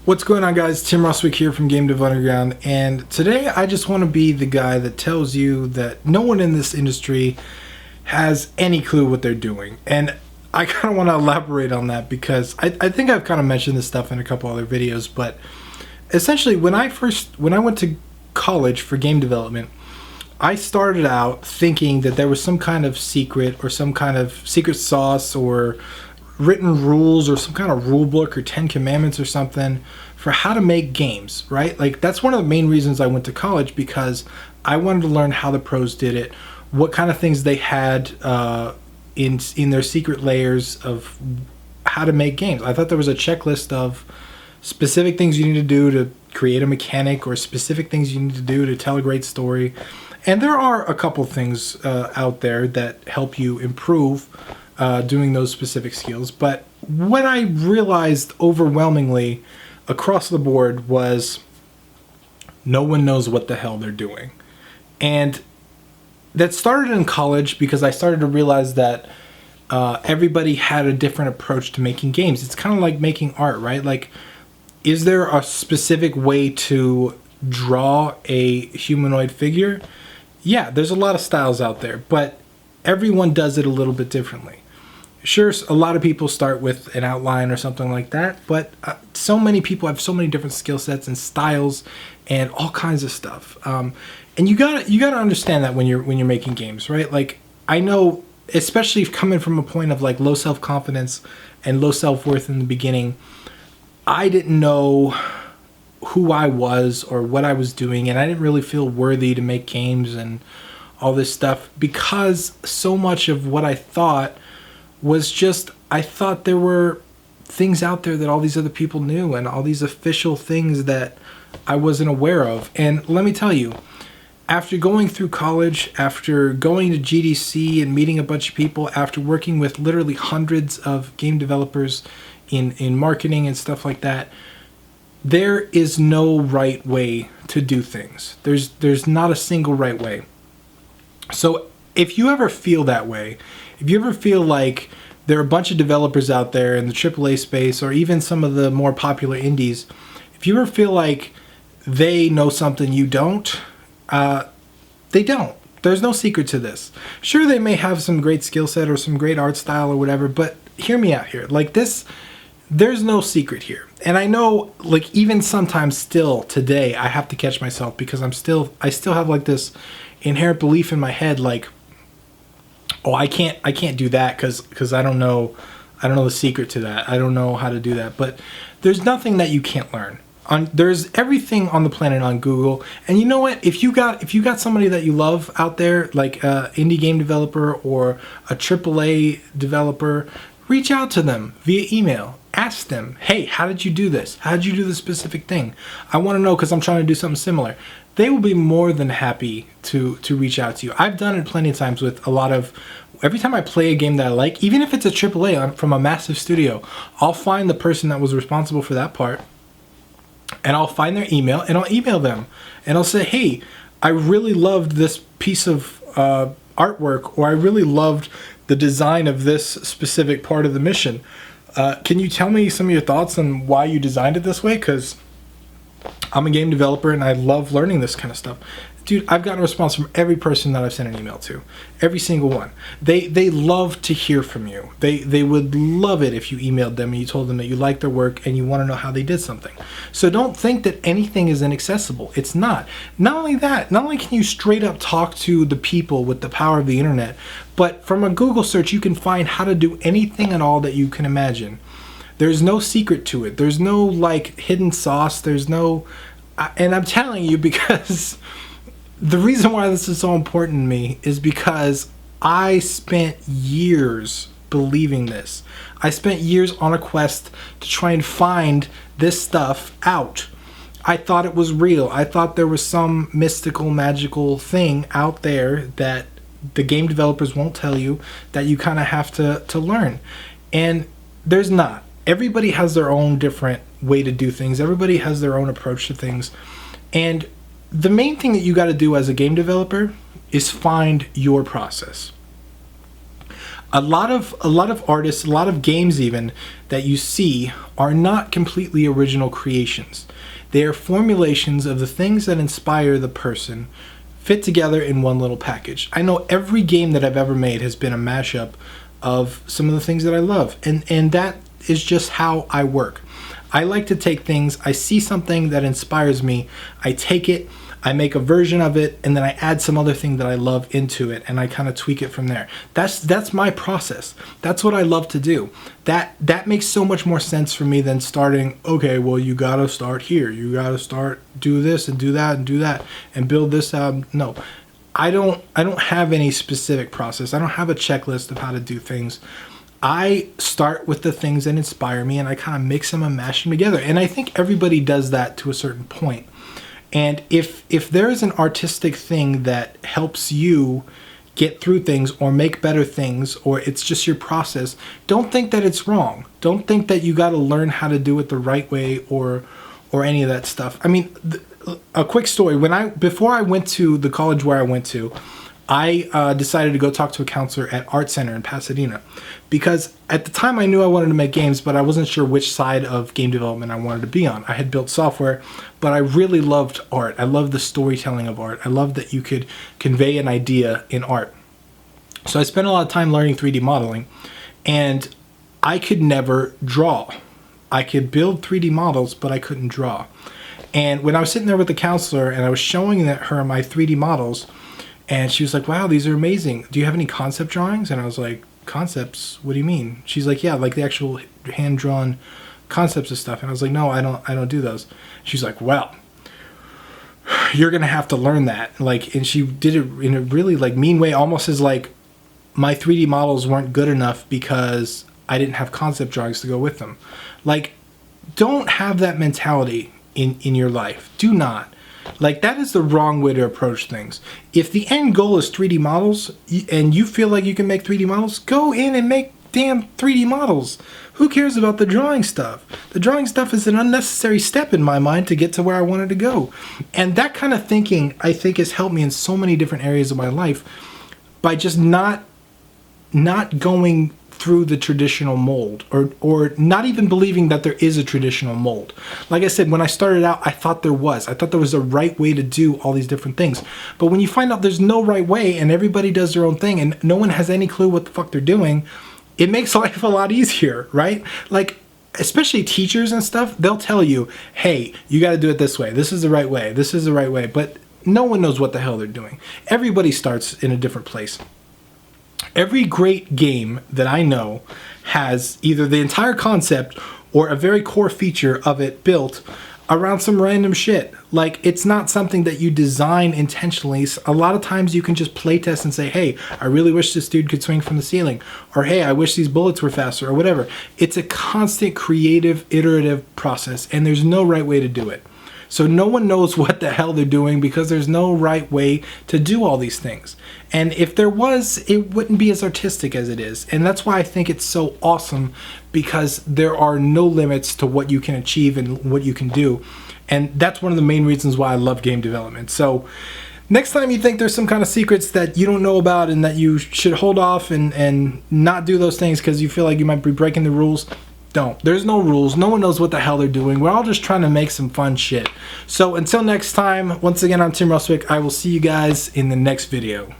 What's going on, guys? Tim Roswick here from Game Dev Underground, and today I just want to be the guy that tells you that no one in this industry has any clue what they're doing. And I kind of want to elaborate on that because I think I've kind of mentioned this stuff in a couple other videos, but essentially when I went to college for game development, I started out thinking that there was some kind of secret or some kind of secret sauce or written rules or some kind of rule book or 10 commandments or something for how to make games, right? Like, that's one of the main reasons I went to college, because I wanted to learn how the pros did it, what kind of things they had in their secret layers of how to make games. I thought there was a checklist of specific things you need to do to create a mechanic or specific things you need to do to tell a great story. And there are a couple things out there that help you improve doing those specific skills. But what I realized overwhelmingly across the board was no one knows what the hell they're doing. And that started in college because I started to realize that everybody had a different approach to making games. It's kind of like making art, right? Like, is there a specific way to draw a humanoid figure? Yeah, there's a lot of styles out there, but everyone does it a little bit differently. Sure, a lot of people start with an outline or something like that, but so many people have so many different skill sets and styles and all kinds of stuff. And you gotta understand that when you're making games, right? Like, I know, especially coming from a point of like low self-confidence and low self-worth in the beginning, I didn't know who I was or what I was doing, and I didn't really feel worthy to make games and all this stuff, because so much of what I thought was just, I thought there were things out there that all these other people knew and all these official things that I wasn't aware of. And let me tell you, after going through college, after going to GDC and meeting a bunch of people, after working with literally hundreds of game developers in marketing and stuff like that, there is no right way to do things. There's not a single right way. So if you ever feel that way, if you ever feel like there are a bunch of developers out there in the AAA space or even some of the more popular indies, if you ever feel like they know something you don't, they don't. There's no secret to this. Sure, they may have some great skill set or some great art style or whatever, but hear me out here. Like this, there's no secret here. And I know, like, even sometimes still today, I have to catch myself because I still have like this inherent belief in my head, like, oh, I can't do that because I don't know the secret to that. I don't know how to do that. But there's nothing that you can't learn. There's everything on the planet on Google. And you know what? If you got somebody that you love out there, like an indie game developer or a AAA developer, reach out to them via email. Ask them, hey, how did you do this? How did you do this specific thing? I want to know because I'm trying to do something similar. They will be more than happy to reach out to you. I've done it plenty of times with every time I play a game that I like, even if it's a AAA from a massive studio, I'll find the person that was responsible for that part, and I'll find their email, and I'll email them, and I'll say, hey, I really loved this piece of artwork, or I really loved the design of this specific part of the mission. Can you tell me some of your thoughts on why you designed it this way? Because I'm a game developer and I love learning this kind of stuff. Dude, I've gotten a response from every person that I've sent an email to. Every single one. They love to hear from you. They would love it if you emailed them and you told them that you like their work and you want to know how they did something. So don't think that anything is inaccessible. It's not. Not only that, not only can you straight up talk to the people with the power of the internet, but from a Google search you can find how to do anything at all that you can imagine. There's no secret to it. There's no like hidden sauce. There's no, and I'm telling you because the reason why this is so important to me is because I spent years believing this. I spent years on a quest to try and find this stuff out. I thought it was real. I thought there was some mystical, magical thing out there that the game developers won't tell you, that you kind of have to learn. And there's not. Everybody has their own different way to do things. Everybody has their own approach to things. And the main thing that you got to do as a game developer is find your process. A lot of artists, a lot of games even that you see are not completely original creations. They are formulations of the things that inspire the person fit together in one little package. I know every game that I've ever made has been a mashup of some of the things that I love, and that is just how I work. I like to take things, I see something that inspires me, I take it, I make a version of it, and then I add some other thing that I love into it, and I kind of tweak it from there. That's my process. That's what I love to do. That makes so much more sense for me than starting, okay, well, you gotta start here. You gotta start, do this and do that and do that and build this out. No, I don't have any specific process. I don't have a checklist of how to do things. I start with the things that inspire me, and I kind of mix them and mash them together. And I think everybody does that to a certain point. And if there is an artistic thing that helps you get through things or make better things, or it's just your process, don't think that it's wrong. Don't think that you got to learn how to do it the right way or any of that stuff. I mean, a quick story. Before I went to the college where I went to, I decided to go talk to a counselor at Art Center in Pasadena, because at the time I knew I wanted to make games, but I wasn't sure which side of game development I wanted to be on. I had built software, but I really loved art. I loved the storytelling of art. I loved that you could convey an idea in art. So I spent a lot of time learning 3D modeling, and I could never draw. I could build 3D models, but I couldn't draw. And when I was sitting there with the counselor and I was showing her my 3D models, and she was like, wow, these are amazing. Do you have any concept drawings? And I was like, concepts? What do you mean? She's like, yeah, like the actual hand-drawn concepts of stuff. And I was like, no, I don't do those. She's like, well, you're going to have to learn that. Like, and she did it in a really like mean way, almost as like my 3D models weren't good enough because I didn't have concept drawings to go with them. Like, don't have that mentality in your life. Do not. Like, that is the wrong way to approach things. If the end goal is 3D models and you feel like you can make 3D models, go in and make damn 3D models. Who cares about the drawing stuff? The drawing stuff is an unnecessary step in my mind to get to where I wanted to go. And that kind of thinking, I think, has helped me in so many different areas of my life by just not going through the traditional mold, or not even believing that there is a traditional mold. Like I said, when I started out, I thought there was a right way to do all these different things. But when you find out there's no right way and everybody does their own thing and no one has any clue what the fuck they're doing, it makes life a lot easier, right? Like, especially teachers and stuff, they'll tell you, hey, you got to do it this way. This is the right way. This is the right way. But no one knows what the hell they're doing. Everybody starts in a different place. Every great game that I know has either the entire concept or a very core feature of it built around some random shit. Like, it's not something that you design intentionally. A lot of times you can just play test and say, hey, I really wish this dude could swing from the ceiling, or hey, I wish these bullets were faster, or whatever. It's a constant creative, iterative process, and there's no right way to do it. So no one knows what the hell they're doing because there's no right way to do all these things. And if there was, it wouldn't be as artistic as it is. And that's why I think it's so awesome, because there are no limits to what you can achieve and what you can do. And that's one of the main reasons why I love game development. So next time you think there's some kind of secrets that you don't know about and that you should hold off and not do those things because you feel like you might be breaking the rules, don't. There's no rules. No one knows what the hell they're doing. We're all just trying to make some fun shit. So until next time, once again, I'm Tim Ruswick. I will see you guys in the next video.